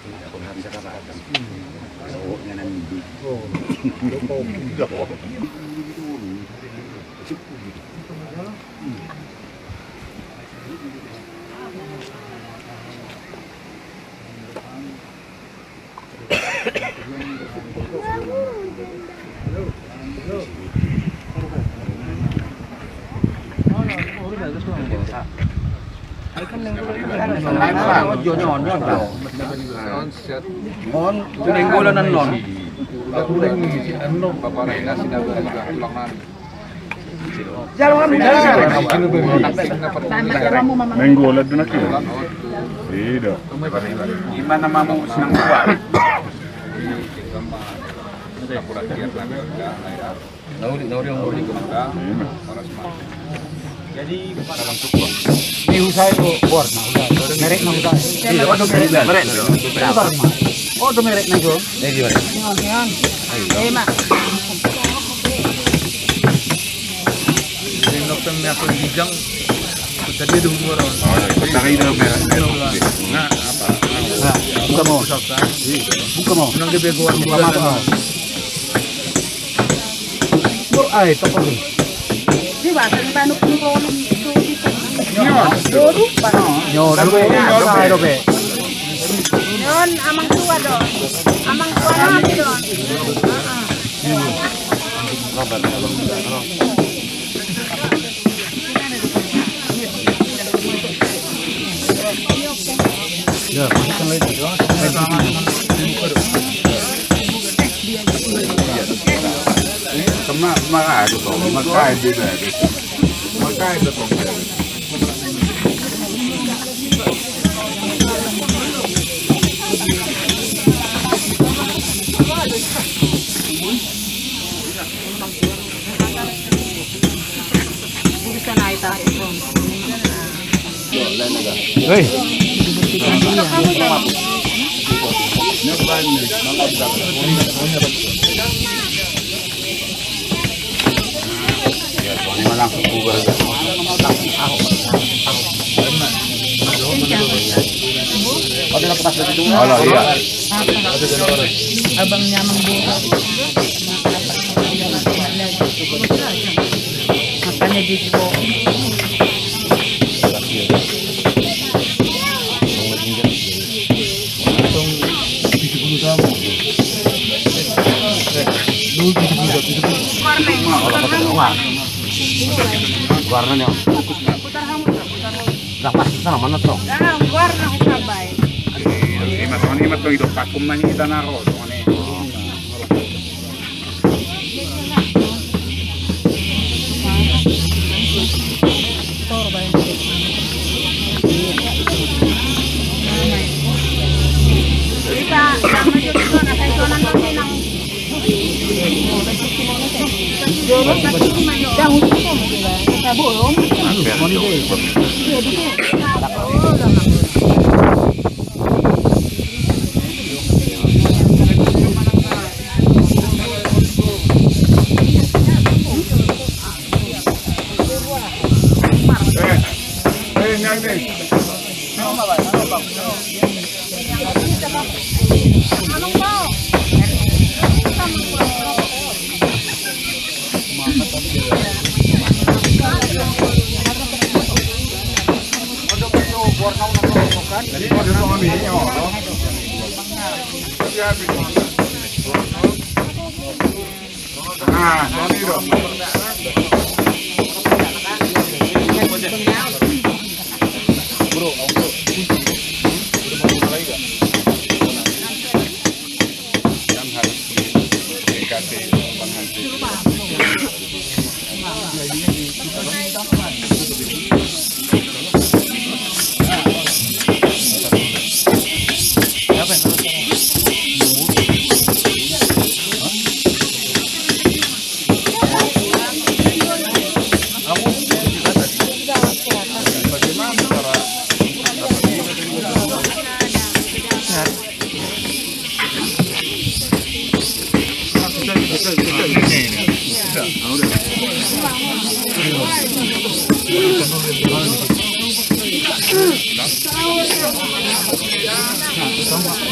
Ako na sa kapatid. Oo, nga nang Oh. Menggolad na kayo. Tidak. Gimana mau senang kuat? Jadi Ini usaha itu bor, nah udah. Merek nah usaha. iya, ada merek. Oh, itu merek nah itu. Mak. Dokter aku bijang tadi ada dua orang. Tangga itu merek. Nah, apa? Nah, buka mau. Buka mau. Nang dia begoan Buka mau. Bor, ay, toko ni. Di ba sa tanong ko Nyoru, dobe. Yon, amang tua doon. Amang tua namin doon. Ya, masukkan lagi. Sama ada tuh, makai juga. Makai itu tuh. Bisa na ito. Hei. Langsung bubar. Oh iya. Abang nyamang buka. Makanya di po. Warnanya. Dapat sana mana tuh? Warna sabay. Imat tuh itu pakum nanya kita naro. Kita sama juga na kay sonan daw ng Dahon ko mo sila. Sa buong.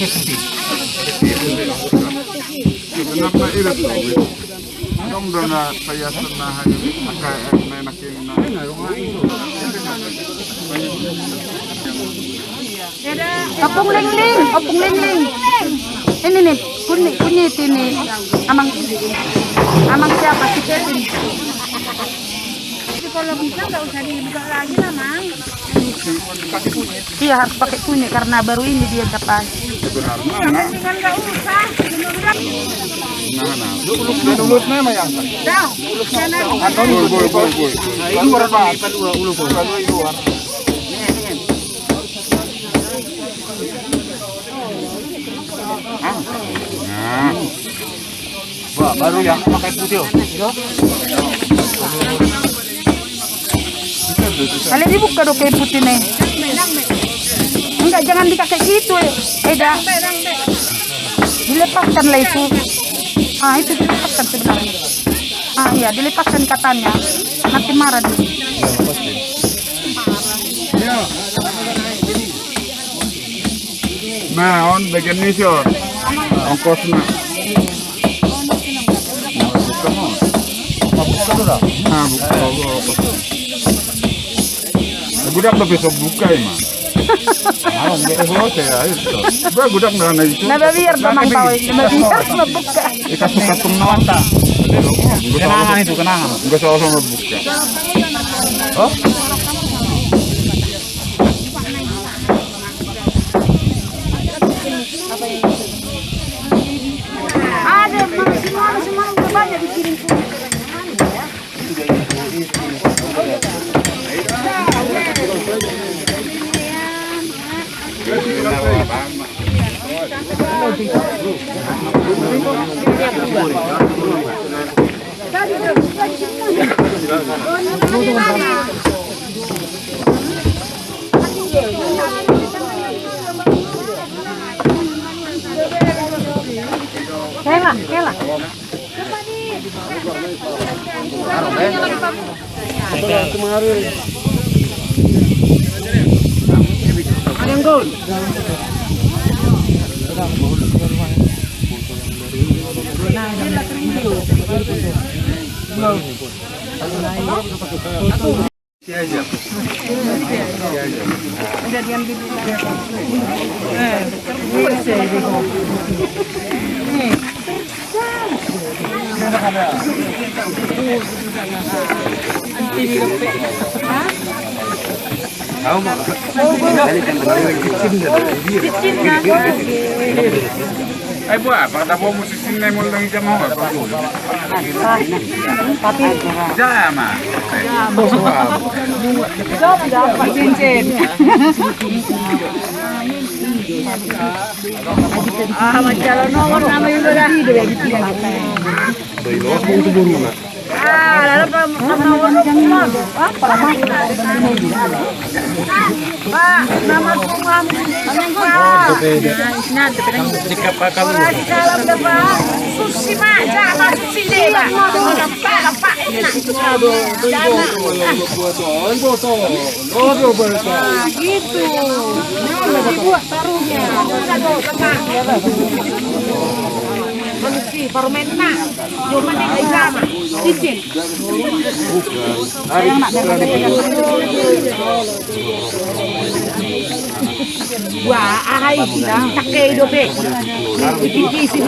pakai putih. Kenapa irit tuh? Dong dona saya senah pakai enak ini. Opung lingling. Ini nih, kunyit ini. Amang siapa si Kevin? Kalau bisa nggak usah dibuka lagi lah, Mang. Iya, harus pakai kunyit karena baru ini dia dapat. Sebenarnya Nggak usah. Ulusnya mah yang. Dah. boy. Ini berapa? Ulu kok. Nah, Wah, baru yang pakai putih. Kalian dibuka dong kayak putih nih. Enggak, jangan dikasih gitu. Eda. Dilepaskanlah itu. Itu dilepaskan sebenarnya. Iya, dilepaskan katanya. Nanti marah dia. nah on bagian ini sih ongkosnya. Nah, buka. Budak lebih sok buka emang. Budak nggak itu. Nah, biar Bang Pau, biar membuka. Katung nawanta. Kenangan itu, kenangan. Enggak soal sama buka. Oh? Ada semua udah banyak dikirim. Kela. Yang gold. Udah diam di Ay buah, pada mau musisi nih mau lagi jam apa? tapi Jama. dapat cincin. Macam nomor nama yang udah lalu nomor apa? Pak, nama kumam. Susi mak, jangan susi deh, Pak. Pak, gitu. Dibuat taruhnya. Manusia baru main nak, cuma nih sama cincin. Sayang nak wah, ahai kita pakai dobe. Iki sih.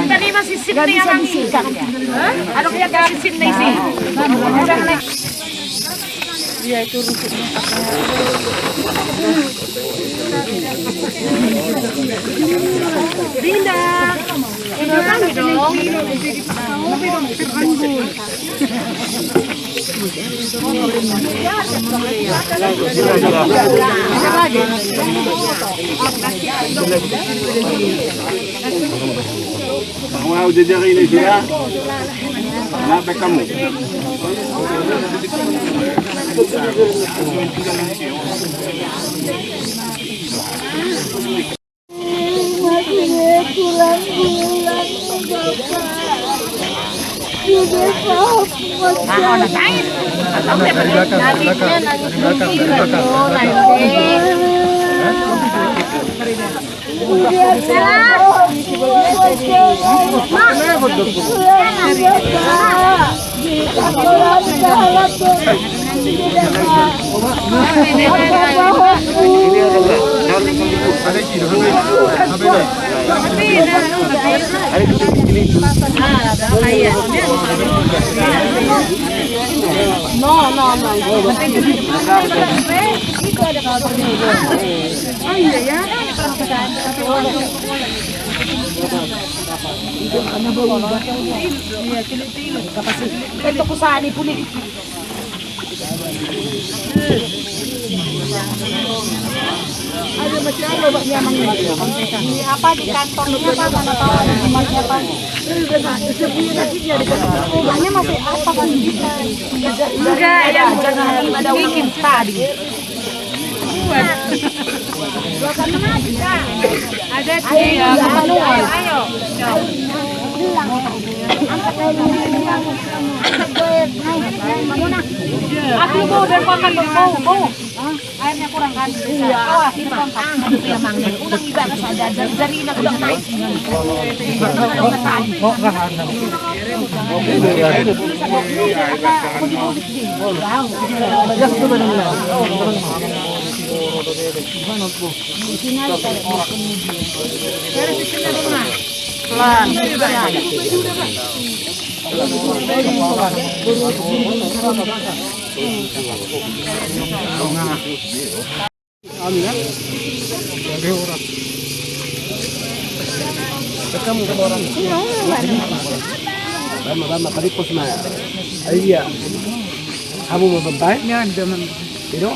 Tadi masih sini yang sikat. Ada kayak dari sini sih. Dia itu rusuknya. Dinda. Ini kan dong. Mau jadi ini dia. Kenapa kamu? Ito ko saan ipunin. Apa di kantornya Pak, mana tahu ada nomornya Pak. Rumahnya masih apa kan bisa? Enggak, yang ada bikin tadi. Ada sih, ayo. Aku mau udah makan mau. Airnya kurang kan? Awas itu kontak. Itu yang mangga. Udah ibarat saja dari nak udah naik. Kamu mau bantay? Pero,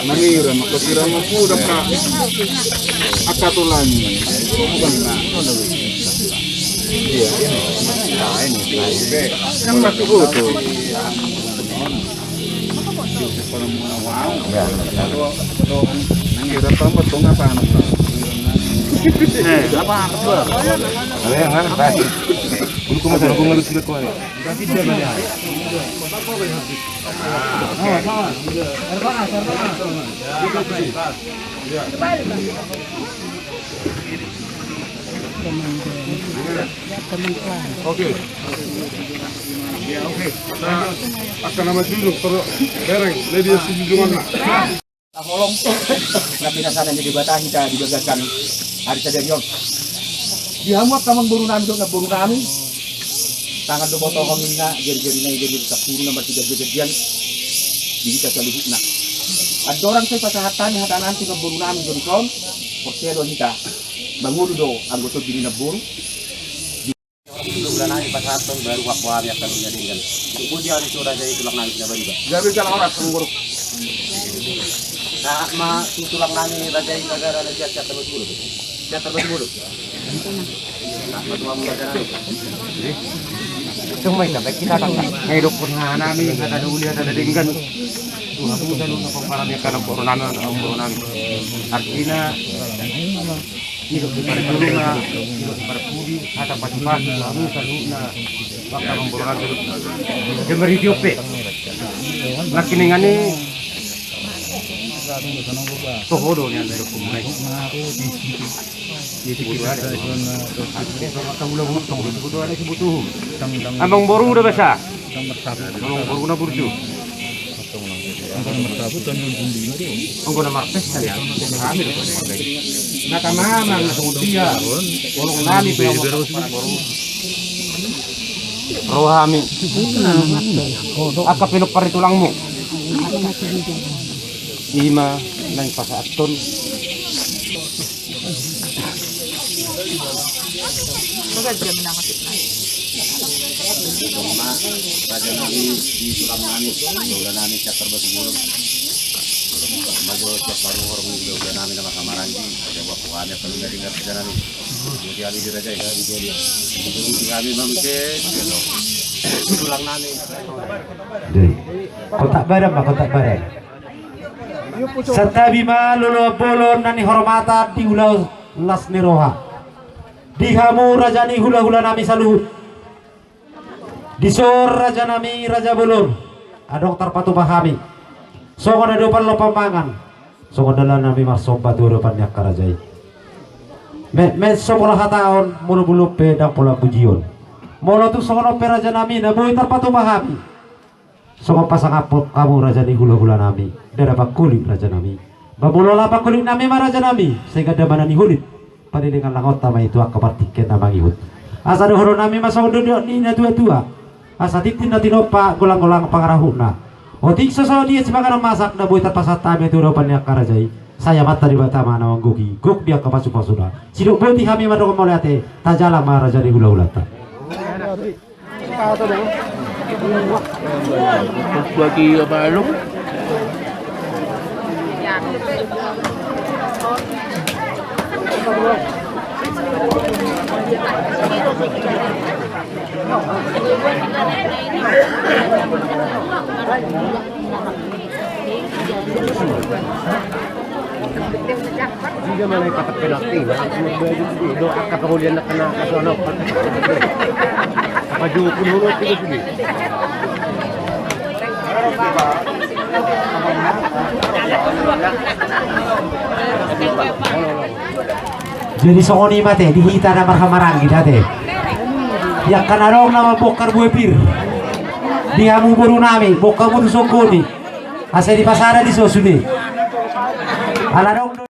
Manira, makasira mo po ka akatulan. Kan matuto. Nangira pa mo tunga pa ano. Oke. Ya oke. Akan nama dulu terus dereng lady sejungan. Tolong na pinasanan niya dibatahin ka dibagakan hari sa deryon. Dihamuat kamang buru namin doon na buru namin. Tangan do boto kami na geri-geri na geri sa puro na matigas-gerian. Di kita sa luhit na. At dorang sa pasahatan hatanan sa buru namin doon kon. Portelo hita. Bangulo do ang gusto din na buru. Bulan hari pasahatan baru wakwa ya kalunya dengan. Kemudian surah dari tulak nangis na bariba. Gabi ka lang oras ng guru. Nah, ma tulang nani raja yang negara raja terus bulu. Dia terus bulu. Cuma itu kita tak hidup pernah nami kata dulu ada dengan Tuhan itu dan untuk pengalaman karena corona artinya hidup di perjalanan hidup di perpudi ada pagi-pagi lalu saluna waktu memborong dia beri diope. Lakining ani Abang baru udah basa. Abang baru na burju. Ang na martes kali. Kami do. Nakamama na dia. Walong nami pa yung rohami. Aka pinupari tulang mo. Ima nang pasaaton. Raja Nabi di tulang nami, udah nami siap terbesar. Maju siap paru orang udah nami nama kamaranji, ada wakuannya kalau dari kerja nami. Kemudian di raja ya, di kami mamke, tulang nami. Kotak barang pak, kotak barang. Serta bima lulu bolon nani hormatan di ulau las niroha. Di kamu raja ni hula nami saluhut. Disor raja nami raja bolon. Adok terpatu pahami. Songon ada depan lopa mangan. Songon dalam nami marsomba tu depan yak karajai. Me songon tahun mulu bulu pedang pola pujion. Molo tu songon ope raja nami na boy terpatu pahami. Songon pasang apot kamu raja ni hula nami. Dada kulit raja nami. Babulo lapak kulit nami ma raja nami. Sehingga damana ni hulit. Pada dengan langot tama itu akabar tiket nama ihut. Asa dohoro nami masong duduk ni na tua. Asa titin na tinopa golang-golang pangarahuna. Otik sosok dia sebagai masak na buitat pasat tami itu ropan yak karajai. Saya mata di batama na wanggogi. Gok dia ke pasu-pasuna. Siduk boti kami madok moliate. Tajala ma raja ni hula-hulata. bagi apa lu? Jika mana kata penalti, doa kata kemudian nak kena kasono. Maju pun huruf itu sini. Jadi songoni mate dihita na marhamarang kita teh. Ya kanarong nama bokar buepir. Dihamu buru nami bokar buru songoni. Asa di pasara di sosuni. Alarong